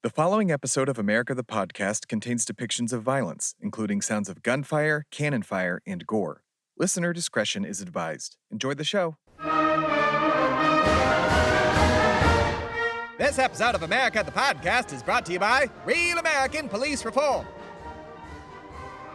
The following episode of America the Podcast contains depictions of violence, including sounds of gunfire, cannon fire, and gore. Listener discretion is advised. Enjoy the show. This episode of America the Podcast is brought to you by Real American Police Reform.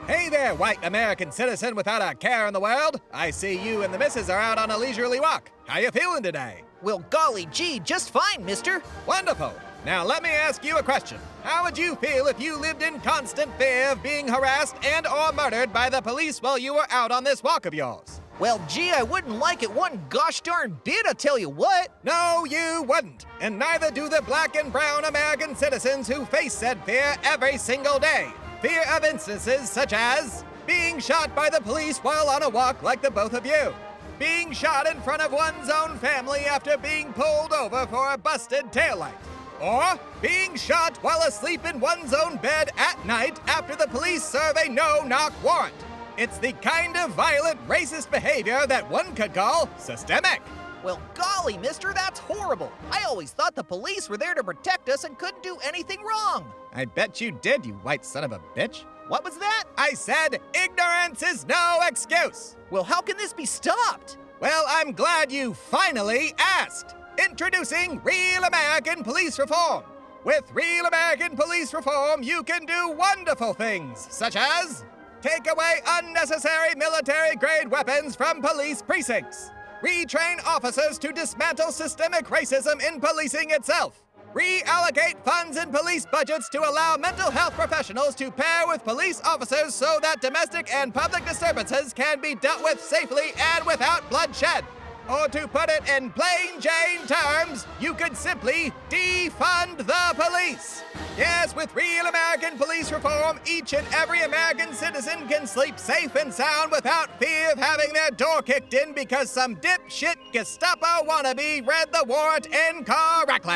Hey there, white American citizen without a care in the world. I see you and the missus are out on a leisurely walk. How you feeling today? Well, golly gee, just fine, mister. Wonderful. Now let me ask you a question. How would you feel if you lived in constant fear of being harassed and or murdered by the police while you were out on this walk of yours? Well, gee, I wouldn't like it one gosh darn bit, I tell you what. No, you wouldn't. And neither do the black and brown American citizens who face said fear every single day. Fear of instances such as being shot by the police while on a walk like the both of you. Being shot in front of one's own family after being pulled over for a busted taillight. Or being shot while asleep in one's own bed at night after the police serve a no-knock warrant. It's the kind of violent, racist behavior that one could call systemic. Well, golly, mister, that's horrible. I always thought the police were there to protect us and couldn't do anything wrong. I bet you did, you white son of a bitch. What was that? I said ignorance is no excuse. Well, how can this be stopped? Well, I'm glad you finally asked. Introducing Real American Police Reform. With Real American Police Reform, you can do wonderful things, such as take away unnecessary military-grade weapons from police precincts, retrain officers to dismantle systemic racism in policing itself, reallocate funds in police budgets to allow mental health professionals to pair with police officers so that domestic and public disturbances can be dealt with safely and without bloodshed. Or to put it in plain Jane terms, you could simply defund the police. Yes, with Real American Police Reform, each and every American citizen can sleep safe and sound without fear of having their door kicked in because some dipshit Gestapo wannabe read the warrant incorrectly.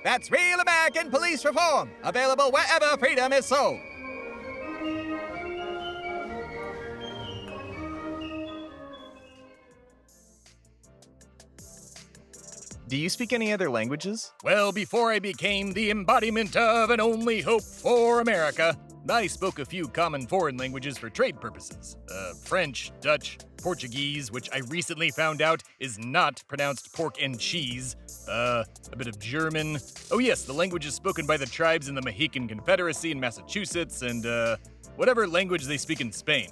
That's Real American Police Reform, available wherever freedom is sold. Do you speak any other languages? Well, before I became the embodiment of an only hope for America, I spoke a few common foreign languages for trade purposes. French, Dutch, Portuguese, which I recently found out is not pronounced pork and cheese. A bit of German. Oh yes, the languages spoken by the tribes in the Mohican Confederacy in Massachusetts, and whatever language they speak in Spain.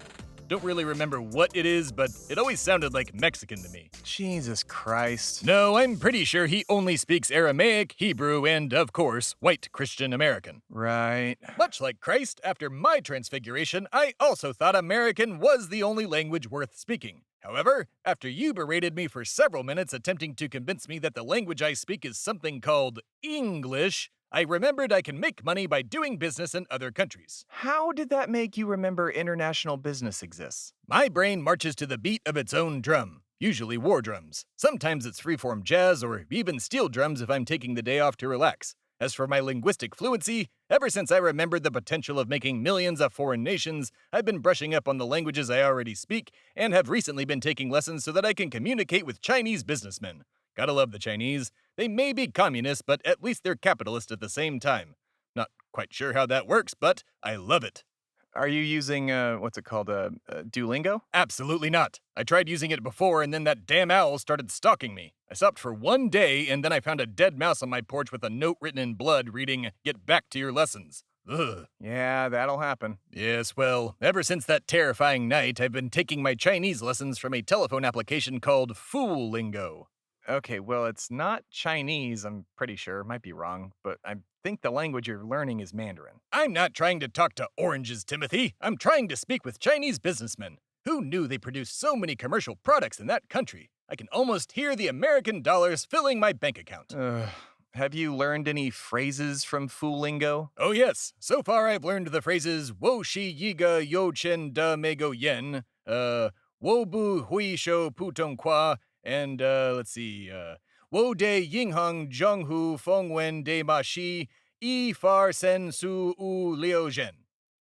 Don't really remember what it is, but it always sounded like Mexican to me. Jesus Christ. No, I'm pretty sure he only speaks Aramaic, Hebrew, and, of course, white Christian American. Right. Much like Christ, after my transfiguration, I also thought American was the only language worth speaking. However, after you berated me for several minutes attempting to convince me that the language I speak is something called English, I remembered I can make money by doing business in other countries. How did that make you remember international business exists? My brain marches to the beat of its own drum, usually war drums. Sometimes it's freeform jazz or even steel drums if I'm taking the day off to relax. As for my linguistic fluency, ever since I remembered the potential of making millions of foreign nations, I've been brushing up on the languages I already speak and have recently been taking lessons so that I can communicate with Chinese businessmen. Gotta love the Chinese. They may be communist, but at least they're capitalist at the same time. Not quite sure how that works, but I love it. Are you using, Duolingo? Absolutely not. I tried using it before, and then that damn owl started stalking me. I stopped for one day, and then I found a dead mouse on my porch with a note written in blood reading, "Get back to your lessons." Ugh. Yeah, that'll happen. Yes, well, ever since that terrifying night, I've been taking my Chinese lessons from a telephone application called Foolingo. Okay, well, it's not Chinese, I'm pretty sure. Might be wrong, but I think the language you're learning is Mandarin. I'm not trying to talk to oranges, Timothy. I'm trying to speak with Chinese businessmen. Who knew they produce so many commercial products in that country? I can almost hear the American dollars filling my bank account. Have you learned any phrases from Foolingo? Oh yes, so far I've learned the phrases wo shi yiga yo chen da mego yen, wo bu hui shou pu tong qua, and, wo de yinghang zhenghu fengwen de ma shi, yi far sen su u liu zhen.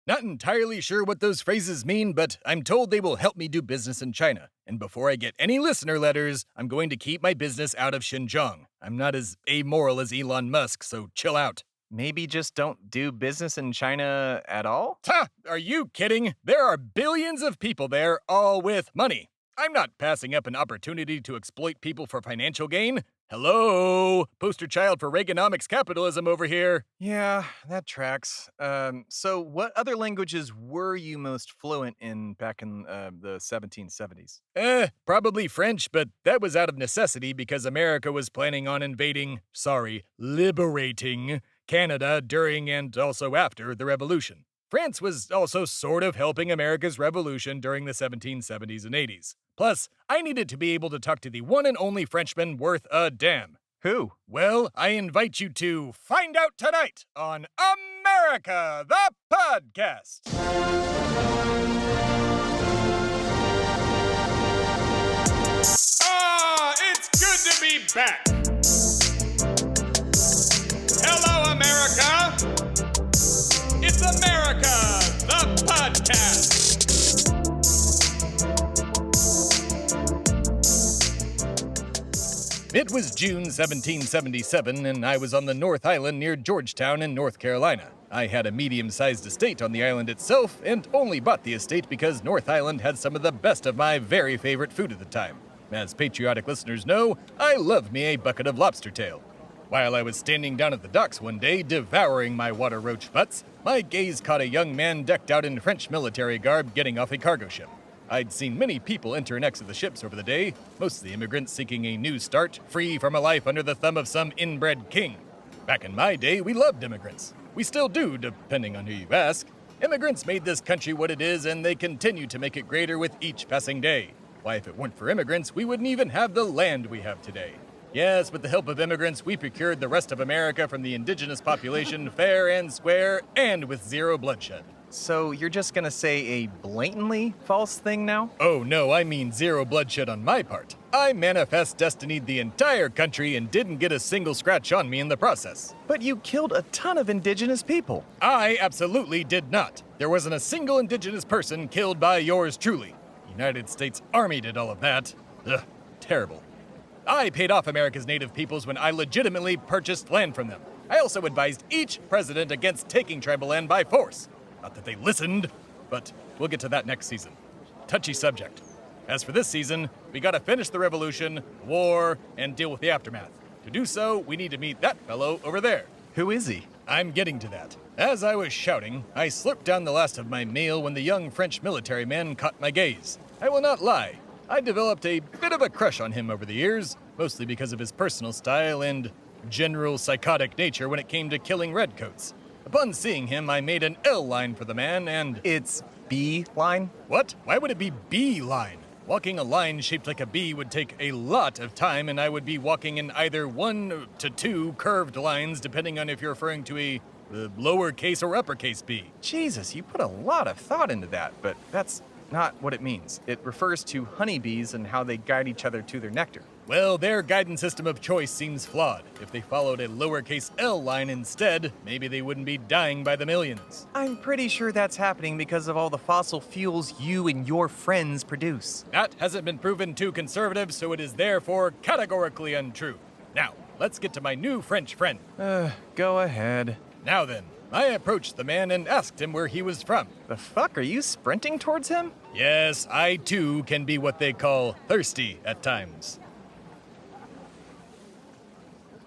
Not entirely sure what those phrases mean, but I'm told they will help me do business in China. And before I get any listener letters, I'm going to keep my business out of Xinjiang. I'm not as amoral as Elon Musk, so chill out. maybe just don't do business in China at all? Ha! Are you kidding? There are billions of people there, all with money. I'm not passing up an opportunity to exploit people for financial gain. Hello? Poster child for Reaganomics capitalism over here. Yeah, that tracks. So what other languages were you most fluent in back in the 1770s? Probably French, but that was out of necessity because America was planning on liberating Canada during and also after the Revolution. France was also sort of helping America's revolution during the 1770s and 80s. Plus, I needed to be able to talk to the one and only Frenchman worth a damn. Who? Well, I invite you to find out tonight on America, the podcast. It's good to be back. Hello, America. It's America, the podcast. It was June 1777, and I was on the North Island near Georgetown in North Carolina. I had a medium-sized estate on the island itself, and only bought the estate because North Island had some of the best of my very favorite food at the time. As patriotic listeners know, I love me a bucket of lobster tail. While I was standing down at the docks one day, devouring my water roach butts, my gaze caught a young man decked out in French military garb getting off a cargo ship. I'd seen many people enter and exit the ships over the day, mostly immigrants seeking a new start, free from a life under the thumb of some inbred king. Back in my day, we loved immigrants. We still do, depending on who you ask. Immigrants made this country what it is, and they continue to make it greater with each passing day. Why, if it weren't for immigrants, we wouldn't even have the land we have today. Yes, with the help of immigrants, we procured the rest of America from the indigenous population fair and square, and with zero bloodshed. So you're just gonna say a blatantly false thing now? Oh no, I mean zero bloodshed on my part. I manifest destinied the entire country and didn't get a single scratch on me in the process. But you killed a ton of indigenous people. I absolutely did not. There wasn't a single indigenous person killed by yours truly. United States Army did all of that. Ugh, terrible. I paid off America's native peoples when I legitimately purchased land from them. I also advised each president against taking tribal land by force. Not that they listened, but we'll get to that next season. Touchy subject. As for this season, we gotta finish the revolution, war, and deal with the aftermath. To do so, we need to meet that fellow over there. Who is he? I'm getting to that. As I was shouting, I slurped down the last of my meal when the young French military man caught my gaze. I will not lie, I developed a bit of a crush on him over the years, mostly because of his personal style and general psychotic nature when it came to killing redcoats. Upon seeing him, I made an L line for the man and... It's B line? What? Why would it be B line? Walking a line shaped like a B would take a lot of time, and I would be walking in either 1 to 2 curved lines, depending on if you're referring to a lowercase or uppercase B. Jesus, you put a lot of thought into that, but that's not what it means. It refers to honeybees and how they guide each other to their nectar. Well, their guidance system of choice seems flawed. If they followed a lowercase L line instead, maybe they wouldn't be dying by the millions. I'm pretty sure that's happening because of all the fossil fuels you and your friends produce. That hasn't been proven too conservative, so it is therefore categorically untrue. Now, let's get to my new French friend. Go ahead. Now then, I approached the man and asked him where he was from. The fuck, are you sprinting towards him? Yes, I too can be what they call thirsty at times.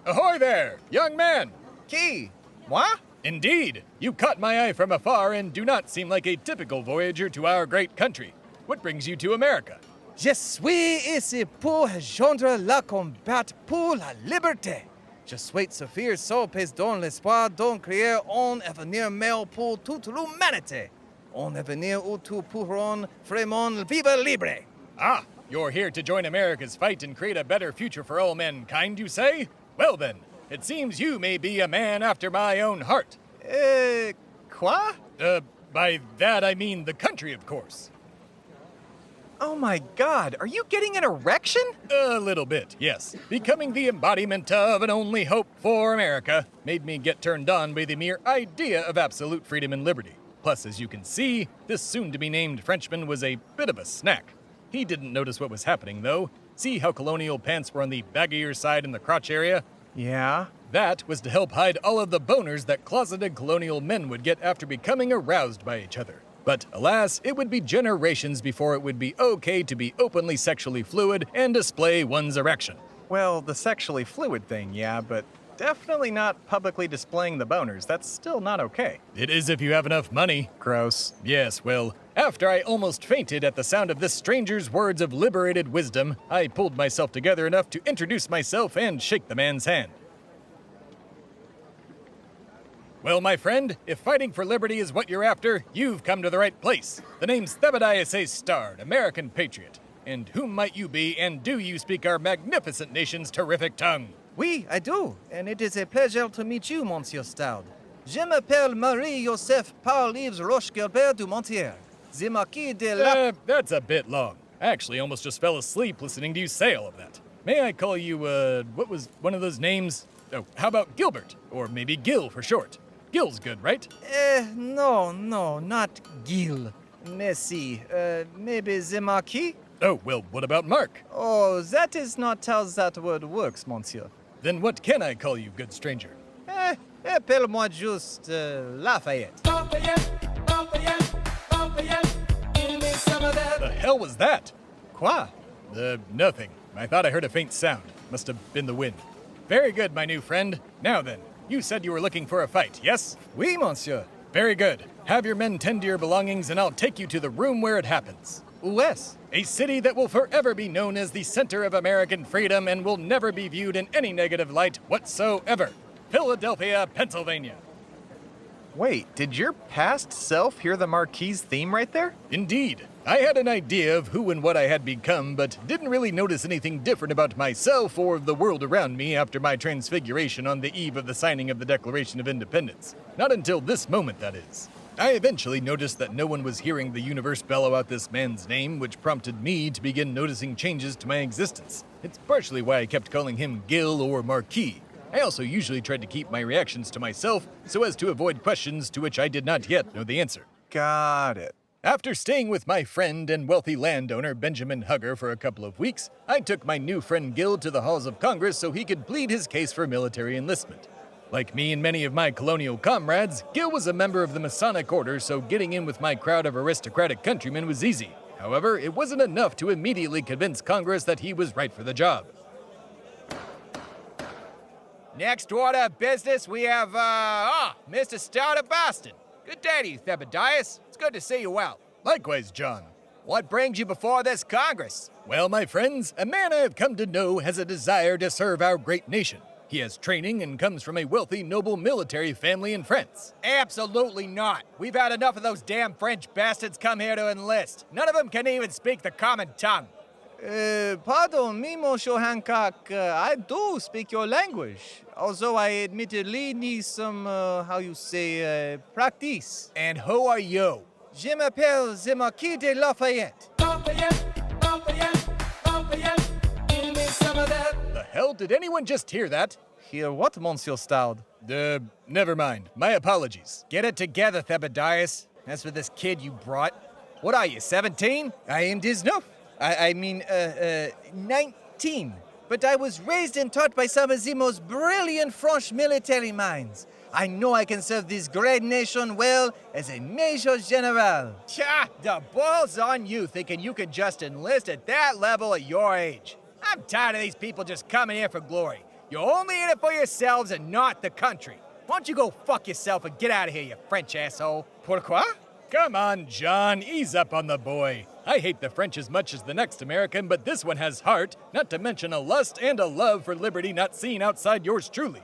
Ahoy there, young man! Qui? Moi? Indeed, you caught my eye from afar and do not seem like a typical voyager to our great country. What brings you to America? Je suis ici pour rejoindre le combat pour la liberté. Je souhaite servir ce pays dans l'espoir d'en créer un avenir meilleur pour toute l'humanité. Un avenir où tous pourront vraiment vivre libre. Ah, you're here to join America's fight and create a better future for all mankind, you say? Well then, it seems you may be a man after my own heart. Quoi? By that I mean the country, of course. Oh my god, are you getting an erection? A little bit, yes. Becoming the embodiment of an only hope for America made me get turned on by the mere idea of absolute freedom and liberty. Plus, as you can see, this soon-to-be-named Frenchman was a bit of a snack. He didn't notice what was happening, though. See how colonial pants were on the baggier side in the crotch area? Yeah. That was to help hide all of the boners that closeted colonial men would get after becoming aroused by each other. But alas, it would be generations before it would be okay to be openly sexually fluid and display one's erection. Well, the sexually fluid thing, yeah, but definitely not publicly displaying the boners. That's still not okay. It is if you have enough money. Gross. Yes, well, after I almost fainted at the sound of this stranger's words of liberated wisdom, I pulled myself together enough to introduce myself and shake the man's hand. Well, my friend, if fighting for liberty is what you're after, you've come to the right place. The name's Theb A Stard, American patriot. And whom might you be, and do you speak our magnificent nation's terrific tongue? Oui, I do, and it is a pleasure to meet you, Monsieur Stard. Je m'appelle Marie-Joseph Paul-Yves Roch Gilbert du Motier, the Marquis de LaFayette. That's a bit long. I actually almost just fell asleep listening to you say all of that. May I call you, what was one of those names? Oh, how about Gilbert? Or maybe Gil for short. Gil's good, right? No, not Gil. Merci. Maybe the Marquis? Oh, well, what about Mark? Oh, that is not how that word works, monsieur. Then what can I call you, good stranger? Appelle-moi juste Lafayette. The hell was that? Quoi? Nothing. I thought I heard a faint sound. Must have been the wind. Very good, my new friend. Now then, you said you were looking for a fight, yes? Oui, monsieur. Very good. Have your men tend to your belongings and I'll take you to the room where it happens. Où est-ce? A city that will forever be known as the center of American freedom and will never be viewed in any negative light whatsoever. Philadelphia, Pennsylvania. Wait, did your past self hear the Marquis theme right there? Indeed. I had an idea of who and what I had become, but didn't really notice anything different about myself or the world around me after my transfiguration on the eve of the signing of the Declaration of Independence. Not until this moment, that is. I eventually noticed that no one was hearing the universe bellow out this man's name, which prompted me to begin noticing changes to my existence. It's partially why I kept calling him Gil or Marquis. I also usually tried to keep my reactions to myself so as to avoid questions to which I did not yet know the answer. Got it. After staying with my friend and wealthy landowner Benjamin Hugger for a couple of weeks, I took my new friend Gil to the halls of Congress so he could plead his case for military enlistment. Like me and many of my colonial comrades, Gil was a member of the Masonic Order, so getting in with my crowd of aristocratic countrymen was easy. However, it wasn't enough to immediately convince Congress that he was right for the job. Next order of business, we have, Mr. Stard of Boston. Good day to you, Thebadias. It's good to see you well. Likewise, John. What brings you before this Congress? Well, my friends, a man I have come to know has a desire to serve our great nation. He has training and comes from a wealthy, noble military family in France. Absolutely not. We've had enough of those damn French bastards come here to enlist. None of them can even speak the common tongue. Pardon me, Monsieur Hancock. I do speak your language, although I admittedly need some, practice. And who are you? Je m'appelle the Marquis de LaFayette. The hell, did anyone just hear that? Hear what, Monsieur Stard? Never mind. My apologies. Get it together, Thebadias. As for this kid you brought, what are you, 17? I am 19. I mean, 19. But I was raised and taught by some of the most brilliant French military minds. I know I can serve this great nation well as a Major General. Tja, the ball's on you thinking you can just enlist at that level at your age. I'm tired of these people just coming here for glory. You're only in it for yourselves and not the country. Why don't you go fuck yourself and get out of here, you French asshole? Pourquoi? Come on, John, ease up on the boy. I hate the French as much as the next American, but this one has heart, not to mention a lust and a love for liberty not seen outside yours truly.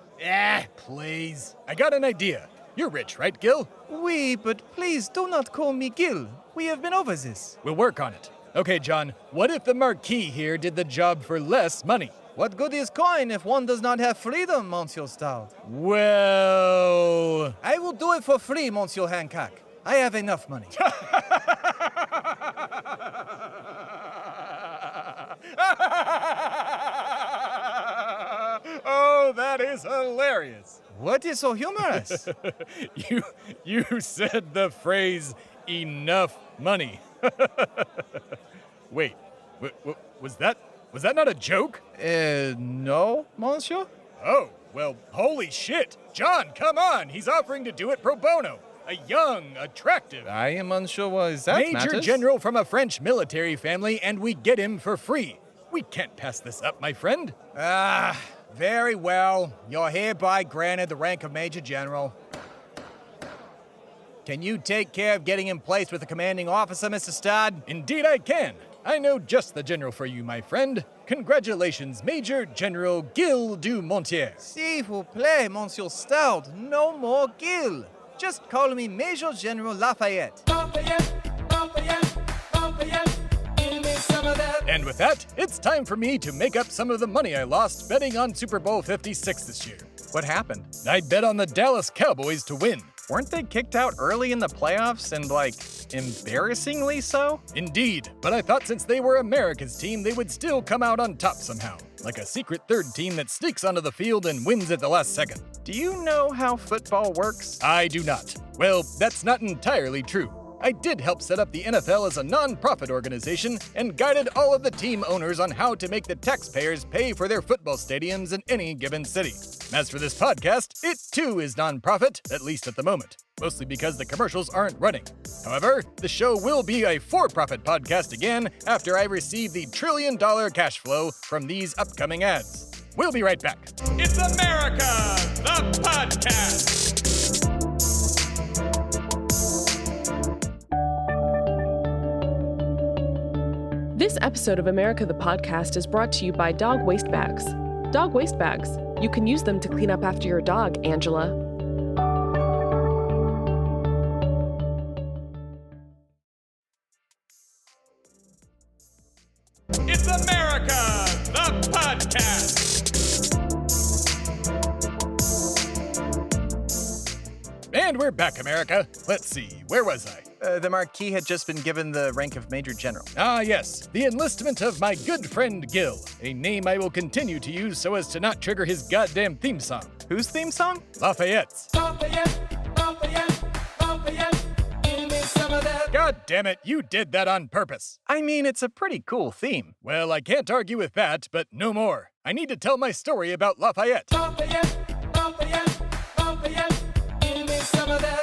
Please. I got an idea. You're rich, right, Gil? Oui, but please do not call me Gil. We have been over this. We'll work on it. Okay, John, what if the Marquis here did the job for less money? What good is coin if one does not have freedom, Monsieur Stard? Well... I will do it for free, Monsieur Hancock. I have enough money. Oh, that is hilarious. What is so humorous? You said the phrase, enough money. Wait, was that not a joke? No, Monsieur? Oh, Well, holy shit! John, come on! He's offering to do it pro bono. A young, attractive... I am unsure what is that, Major Matos? General from a French military family, and we get him for free. We can't pass this up, my friend. Very well. You're hereby granted the rank of Major General. Can you take care of getting him placed with the commanding officer, Mr. Stard? Indeed I can. I know just the general for you, my friend. Congratulations, Major General Gil du Motier. S'il vous plaît, Monsieur Stard, no more Gil. Just call me Major General LaFayette. And with that, it's time for me to make up some of the money I lost betting on Super Bowl 56 this year. What happened? I bet on the Dallas Cowboys to win. Weren't they kicked out early in the playoffs and, embarrassingly so? Indeed, but I thought since they were America's team, they would still come out on top somehow. Like a secret third team that sneaks onto the field and wins at the last second. Do you know how football works? I do not. Well, that's not entirely true. I did help set up the NFL as a non-profit organization and guided all of the team owners on how to make the taxpayers pay for their football stadiums in any given city. As for this podcast, it too is non-profit, at least at the moment, mostly because the commercials aren't running. However, the show will be a for-profit podcast again after I receive the $1 trillion cash flow from these upcoming ads. We'll be right back. It's America, the podcast. This episode of America the Podcast is brought to you by Dog Waste Bags. Dog Waste Bags. You can use them to clean up after your dog, Angela. It's America, the podcast. And we're back, America. Let's see, where was I? The Marquis had just been given the rank of Major General. Ah, yes, the enlistment of my good friend Gil, a name I will continue to use so as to not trigger his goddamn theme song. Whose theme song? Lafayette's. God damn it, you did that on purpose. I mean, it's a pretty cool theme. Well, I can't argue with that, but no more. I need to tell my story about Lafayette.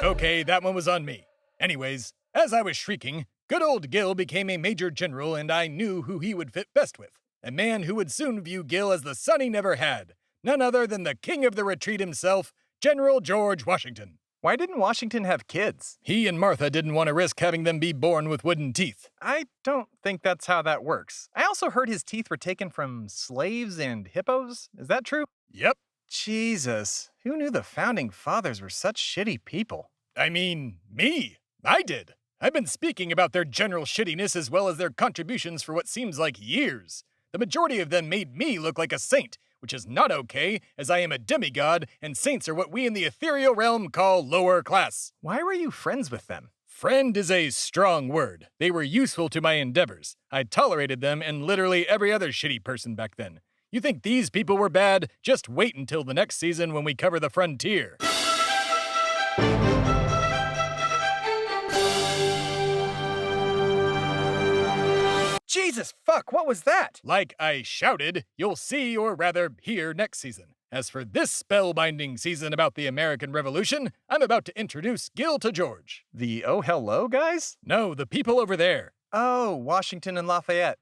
Okay, that one was on me. Anyways, as I was shrieking, good old Gil became a major general and I knew who he would fit best with. A man who would soon view Gil as the son he never had. None other than the king of the retreat himself, General George Washington. Why didn't Washington have kids? He and Martha didn't want to risk having them be born with wooden teeth. I don't think that's how that works. I also heard his teeth were taken from slaves and hippos. Is that true? Yep. Jesus, who knew the founding fathers were such shitty people? I mean, me. I did. I've been speaking about their general shittiness as well as their contributions for what seems like years. The majority of them made me look like a saint, which is not okay, as I am a demigod, and saints are what we in the ethereal realm call lower class. Why were you friends with them? Friend is a strong word. They were useful to my endeavors. I tolerated them and literally every other shitty person back then. You think these people were bad? Just wait until the next season when we cover the frontier. Jesus fuck, what was that? Like I shouted, you'll see or rather hear next season. As for this spellbinding season about the American Revolution, I'm about to introduce Gil to George. The Oh Hello guys? No, the people over there. Oh, Washington and Lafayette.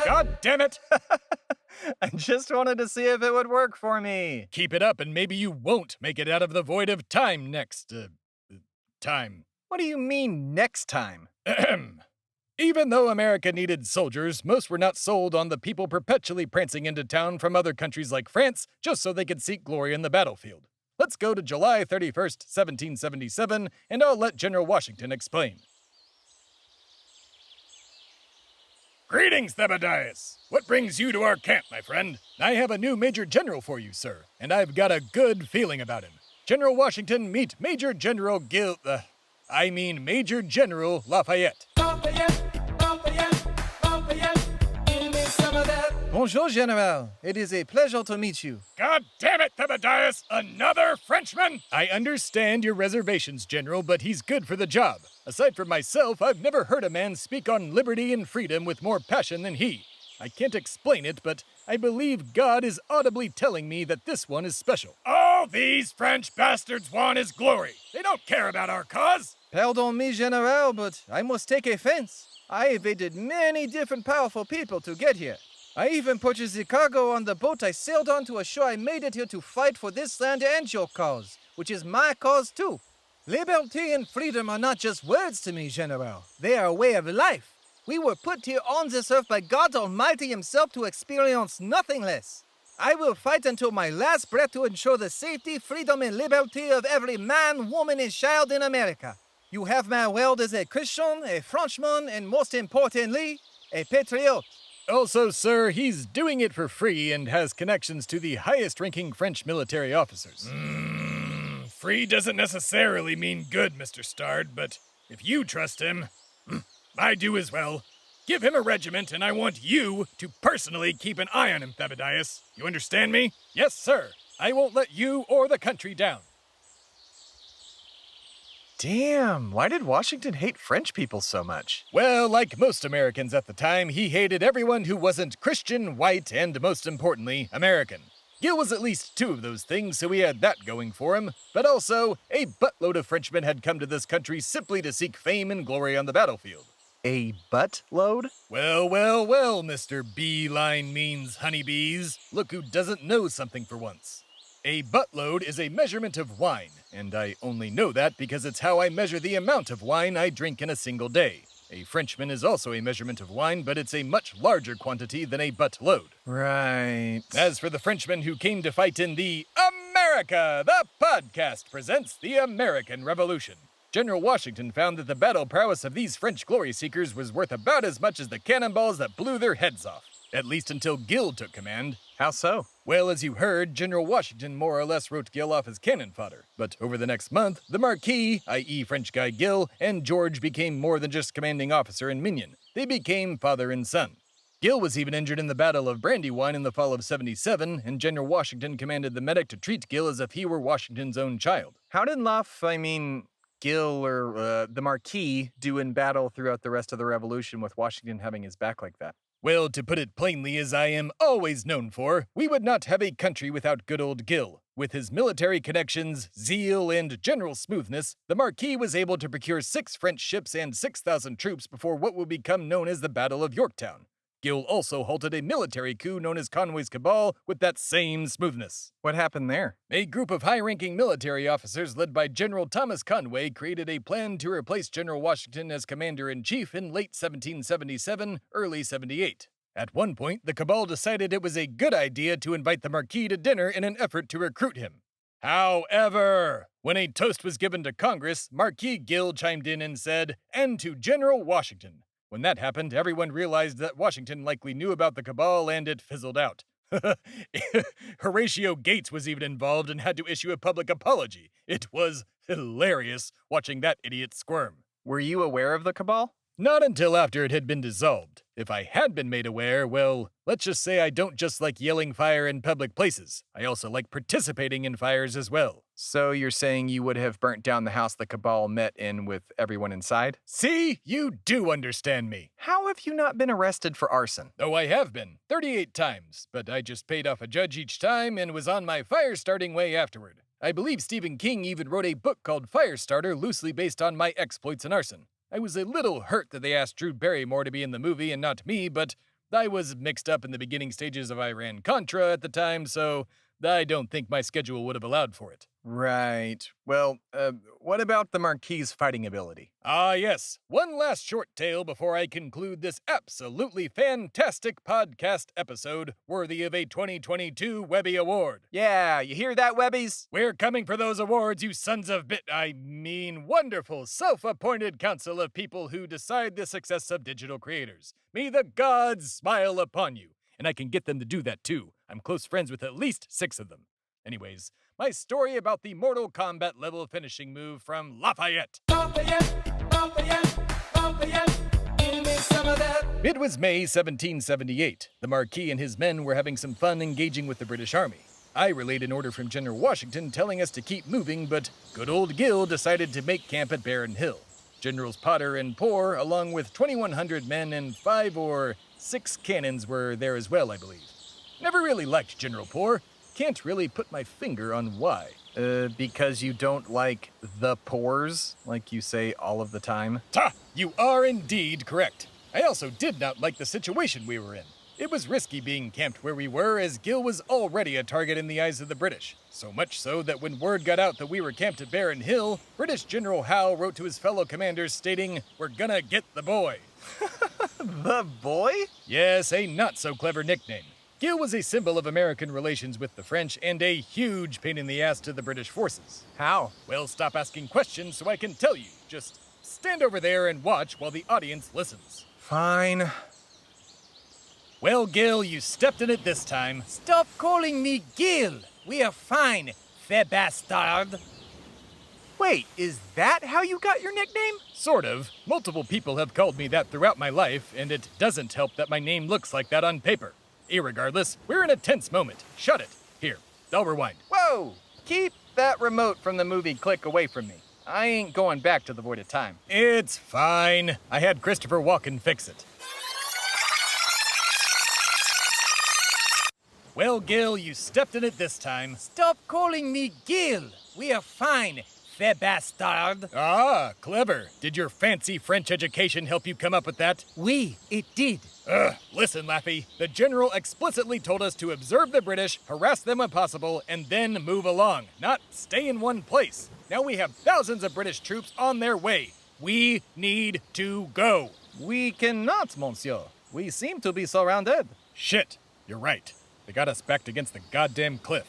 God damn it! I just wanted to see if it would work for me. Keep it up and maybe you won't make it out of the void of time next, time. What do you mean next time? Ahem. Even though America needed soldiers, most were not sold on the people perpetually prancing into town from other countries like France just so they could seek glory in the battlefield. Let's go to July 31st, 1777, and I'll let General Washington explain. Greetings, Thebadias! What brings you to our camp, my friend? I have a new Major General for you, sir, and I've got a good feeling about him. General Washington, meet Major General Major General Lafayette. Bonjour, General. It is a pleasure to meet you. God damn it, Thebadias! Another Frenchman! I understand your reservations, General, but he's good for the job. Aside from myself, I've never heard a man speak on liberty and freedom with more passion than he. I can't explain it, but I believe God is audibly telling me that this one is special. All these French bastards want is glory. They don't care about our cause. Pardon me, General, but I must take offense. I evaded many different powerful people to get here. I even purchased the cargo on the boat I sailed on to assure I made it here to fight for this land and your cause, which is my cause too. Liberty and freedom are not just words to me, General. They are a way of life. We were put here on this earth by God Almighty himself to experience nothing less. I will fight until my last breath to ensure the safety, freedom, and liberty of every man, woman, and child in America. You have my word as a Christian, a Frenchman, and most importantly, a patriot. Also, sir, he's doing it for free and has connections to the highest-ranking French military officers. Free doesn't necessarily mean good, Mr. Stard, but if you trust him, I do as well. Give him a regiment, and I want you to personally keep an eye on him, Thebadias. You understand me? Yes, sir. I won't let you or the country down. Damn, why did Washington hate French people so much? Well, like most Americans at the time, he hated everyone who wasn't Christian, white, and most importantly, American. Gil was at least two of those things, so he had that going for him. But also, a buttload of Frenchmen had come to this country simply to seek fame and glory on the battlefield. A buttload? Well, Mr. Beeline means honeybees. Look who doesn't know something for once. A buttload is a measurement of wine, and I only know that because it's how I measure the amount of wine I drink in a single day. A Frenchman is also a measurement of wine, but it's a much larger quantity than a buttload. Right. As for the Frenchmen who came to fight in the America, the podcast presents the American Revolution. General Washington found that the battle prowess of these French glory seekers was worth about as much as the cannonballs that blew their heads off. At least until Gil took command. How so? Well, as you heard, General Washington more or less wrote Gil off as cannon fodder. But over the next month, the Marquis, i.e. French guy Gil, and George became more than just commanding officer and minion. They became father and son. Gil was even injured in the Battle of Brandywine in the fall of 77, and General Washington commanded the medic to treat Gil as if he were Washington's own child. How did Gil or the Marquis do in battle throughout the rest of the Revolution with Washington having his back like that? Well, to put it plainly, as I am always known for, we would not have a country without good old Gil. With his military connections, zeal, and general smoothness, the Marquis was able to procure 6 French ships and 6,000 troops before what would become known as the Battle of Yorktown. Gil also halted a military coup known as Conway's Cabal with that same smoothness. What happened there? A group of high-ranking military officers led by General Thomas Conway created a plan to replace General Washington as commander-in-chief in late 1777, early 78. At one point, the Cabal decided it was a good idea to invite the Marquis to dinner in an effort to recruit him. However, when a toast was given to Congress, Marquis Gil chimed in and said, "And to General Washington." When that happened, everyone realized that Washington likely knew about the Cabal and it fizzled out. Horatio Gates was even involved and had to issue a public apology. It was hilarious watching that idiot squirm. Were you aware of the Cabal? Not until after it had been dissolved. If I had been made aware, well, let's just say I don't just like yelling fire in public places. I also like participating in fires as well. So you're saying you would have burnt down the house the Cabal met in with everyone inside? See? You do understand me. How have you not been arrested for arson? Oh, I have been. 38 times. But I just paid off a judge each time and was on my fire-starting way afterward. I believe Stephen King even wrote a book called Firestarter loosely based on my exploits in arson. I was a little hurt that they asked Drew Barrymore to be in the movie and not me, but I was mixed up in the beginning stages of Iran-Contra at the time, so I don't think my schedule would have allowed for it. Right. Well, what about the Marquis' fighting ability? Ah, yes. One last short tale before I conclude this absolutely fantastic podcast episode worthy of a 2022 Webby Award. Yeah, you hear that, Webbies? We're coming for those awards, you sons of wonderful self-appointed council of people who decide the success of digital creators. May the gods smile upon you. And I can get them to do that too. I'm close friends with at least 6 of them. Anyways, my story about the Mortal Kombat level finishing move from Lafayette. Give me some of that. It was May 1778. The Marquis and his men were having some fun engaging with the British Army. I relayed an order from General Washington telling us to keep moving, but good old Gil decided to make camp at Barren Hill. Generals Potter and Poor, along with 2,100 men and 5 or 6 cannons were there as well, I believe. Never really liked General Poor. Can't really put my finger on why. Because you don't like the pores, like you say all of the time? Ta! You are indeed correct. I also did not like the situation we were in. It was risky being camped where we were, as Gil was already a target in the eyes of the British. So much so that when word got out that we were camped at Barren Hill, British General Howe wrote to his fellow commanders stating, "We're gonna get the boy." The boy? Yes, a not-so-clever nickname. Gil was a symbol of American relations with the French and a huge pain in the ass to the British forces. How? Well, stop asking questions so I can tell you. Just stand over there and watch while the audience listens. Fine. Well, Gil, you stepped in it this time. Stop calling me Gil. We are fine, Theb A Stard. Wait, is that how you got your nickname? Sort of. Multiple people have called me that throughout my life, and it doesn't help that my name looks like that on paper. Irregardless, we're in a tense moment. Shut it. Here, I'll rewind. Whoa! Keep that remote from the movie Click away from me. I ain't going back to the void of time. It's fine. I had Christopher Walken fix it. Well, Gil, you stepped in it this time. Stop calling me Gil. We are fine, Theb A Stard. Ah, clever. Did your fancy French education help you come up with that? Oui, it did. Listen, Laffy. The general explicitly told us to observe the British, harass them when possible, and then move along, not stay in one place. Now we have thousands of British troops on their way. We need to go. We cannot, monsieur. We seem to be surrounded. Shit, you're right. They got us backed against the goddamn cliff.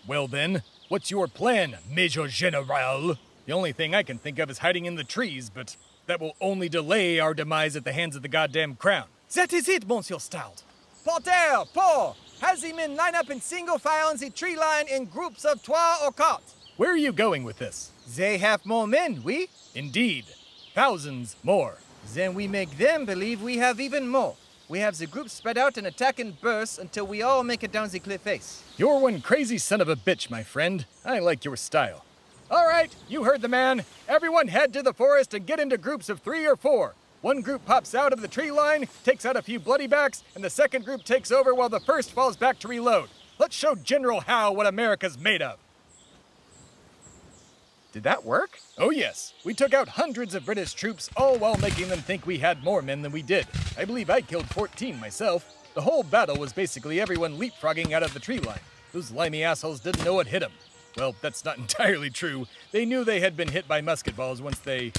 Well then, what's your plan, Major General? The only thing I can think of is hiding in the trees, but that will only delay our demise at the hands of the goddamn crown. That is it, Monsieur Stard. Porter, Paul, has the men line up in single file in the tree line in groups of 3 or 4. Where are you going with this? They have more men, oui? Indeed. Thousands more. Then we make them believe we have even more. We have the group spread out and attack in bursts until we all make it down the cliff face. You're one crazy son of a bitch, my friend. I like your style. All right, you heard the man. Everyone head to the forest and get into groups of 3 or 4. One group pops out of the tree line, takes out a few bloody backs, and the second group takes over while the first falls back to reload. Let's show General Howe what America's made of. Did that work? Oh yes, we took out hundreds of British troops, all while making them think we had more men than we did. I believe I killed 14 myself. The whole battle was basically everyone leapfrogging out of the tree line. Those limey assholes didn't know what hit them. Well, that's not entirely true. They knew they had been hit by musket balls once they,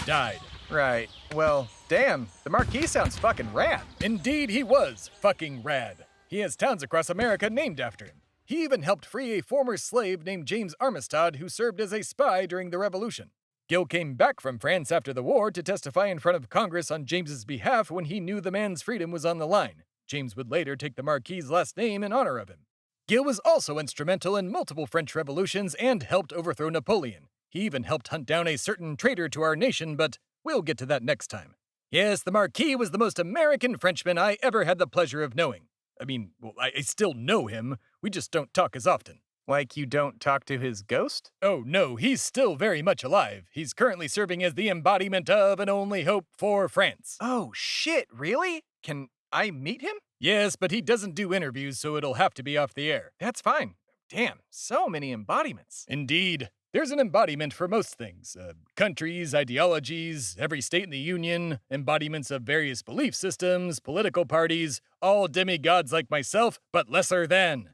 died. Right. Well, damn, the Marquis sounds fucking rad. Indeed, he was fucking rad. He has towns across America named after him. He even helped free a former slave named James Armistead who served as a spy during the Revolution. Gil came back from France after the war to testify in front of Congress on James's behalf when he knew the man's freedom was on the line. James would later take the Marquis' last name in honor of him. Gil was also instrumental in multiple French revolutions and helped overthrow Napoleon. He even helped hunt down a certain traitor to our nation, but we'll get to that next time. Yes, the Marquis was the most American Frenchman I ever had the pleasure of knowing. I mean, well, I still know him. We just don't talk as often. Like you don't talk to his ghost? Oh, no, he's still very much alive. He's currently serving as the embodiment of an only hope for France. Oh, shit, really? Can I meet him? Yes, but he doesn't do interviews, so it'll have to be off the air. That's fine. Damn, so many embodiments. Indeed. There's an embodiment for most things. Countries, ideologies, every state in the Union, embodiments of various belief systems, political parties, all demigods like myself, but lesser than.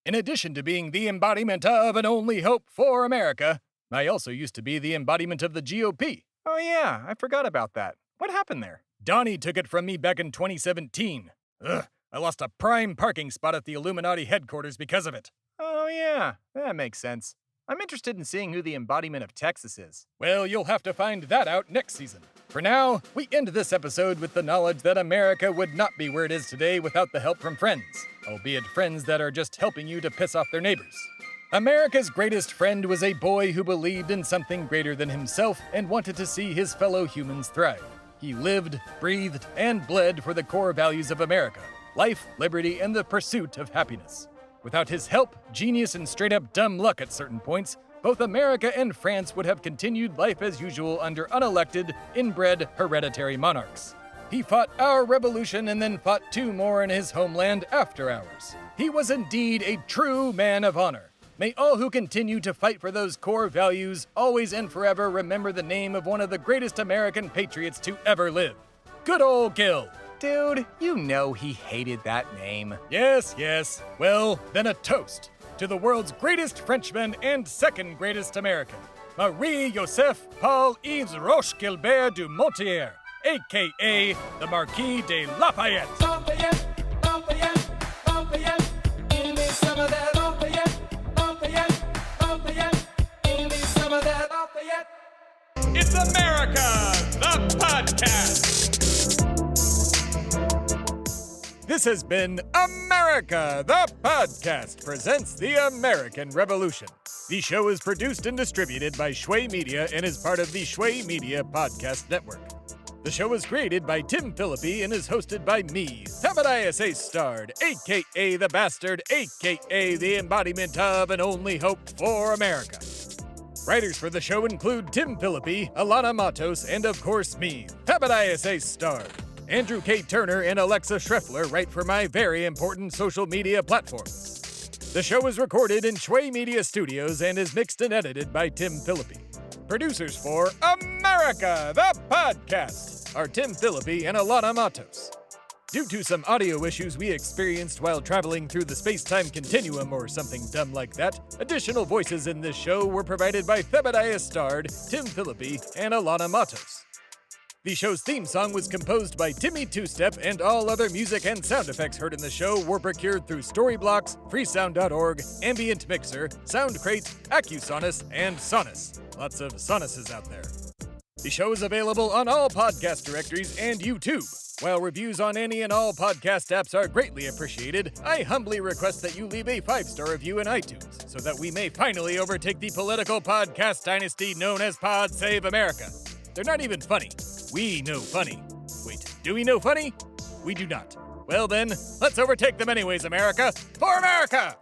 In addition to being the embodiment of an only hope for America, I also used to be the embodiment of the GOP. Oh yeah, I forgot about that. What happened there? Donnie took it from me back in 2017. I lost a prime parking spot at the Illuminati headquarters because of it. Oh yeah, that makes sense. I'm interested in seeing who the embodiment of Texas is. Well, you'll have to find that out next season. For now, we end this episode with the knowledge that America would not be where it is today without the help from friends, albeit friends that are just helping you to piss off their neighbors. America's greatest friend was a boy who believed in something greater than himself and wanted to see his fellow humans thrive. He lived, breathed, and bled for the core values of America: life, liberty, and the pursuit of happiness. Without his help, genius, and straight-up dumb luck at certain points, both America and France would have continued life as usual under unelected, inbred, hereditary monarchs. He fought our revolution and then fought 2 more in his homeland after ours. He was indeed a true man of honor. May all who continue to fight for those core values always and forever remember the name of one of the greatest American patriots to ever live. Good old Gil. Dude, you know he hated that name. Yes. Well, then a toast to the world's greatest Frenchman and second greatest American, Marie-Joseph Paul Yves Roch Gilbert du Motier, a.k.a. the Marquis de LaFayette. Give me some of that Lafayette. Give me some of that Lafayette. It's America, the podcast. This has been America, the Podcast presents the American Revolution. The show is produced and distributed by Shway Media and is part of the Shway Media Podcast Network. The show was created by Tim Phillippe and is hosted by me, Theb A Stard, a.k.a. the Bastard, a.k.a. the embodiment of and only hope for America. Writers for the show include Tim Phillippe, Alanah Matos, and of course me, Theb A Stard. Andrew K. Turner and Alexa Schreffler write for my very important social media platforms. The show is recorded in Shway Media Studios and is mixed and edited by Tim Phillippe. Producers for America, the Podcast, are Tim Phillippe and Alanah Matos. Due to some audio issues we experienced while traveling through the space-time continuum or something dumb like that, additional voices in this show were provided by Theb A Stard, Tim Phillippe, and Alanah Matos. The show's theme song was composed by Timmy Two-Step, and all other music and sound effects heard in the show were procured through Storyblocks, freesound.org, Ambient Mixer, Soundcrate, Accusonus, and Sonus. Lots of Sonuses out there. The show is available on all podcast directories and YouTube. While reviews on any and all podcast apps are greatly appreciated, I humbly request that you leave a 5-star review in iTunes so that we may finally overtake the political podcast dynasty known as Pod Save America. They're not even funny. We know funny. Wait, do we know funny? We do not. Well then, let's overtake them anyways, America. For America!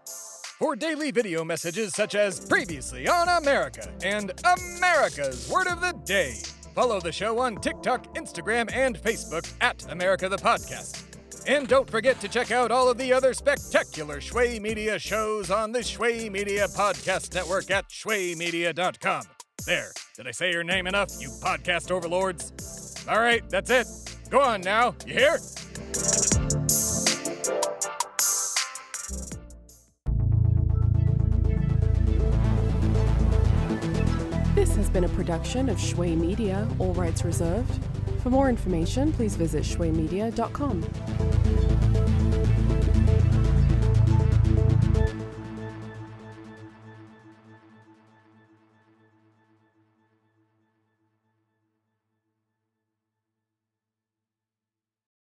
For daily video messages such as Previously on America and America's Word of the Day, follow the show on TikTok, Instagram, and Facebook at America the Podcast. And don't forget to check out all of the other spectacular Shway Media shows on the Shway Media Podcast Network at shwaymedia.com. There, did I say your name enough, you podcast overlords? All right, that's it. Go on now, you hear? This has been a production of Shway Media, all rights reserved. For more information, please visit shwaymedia.com.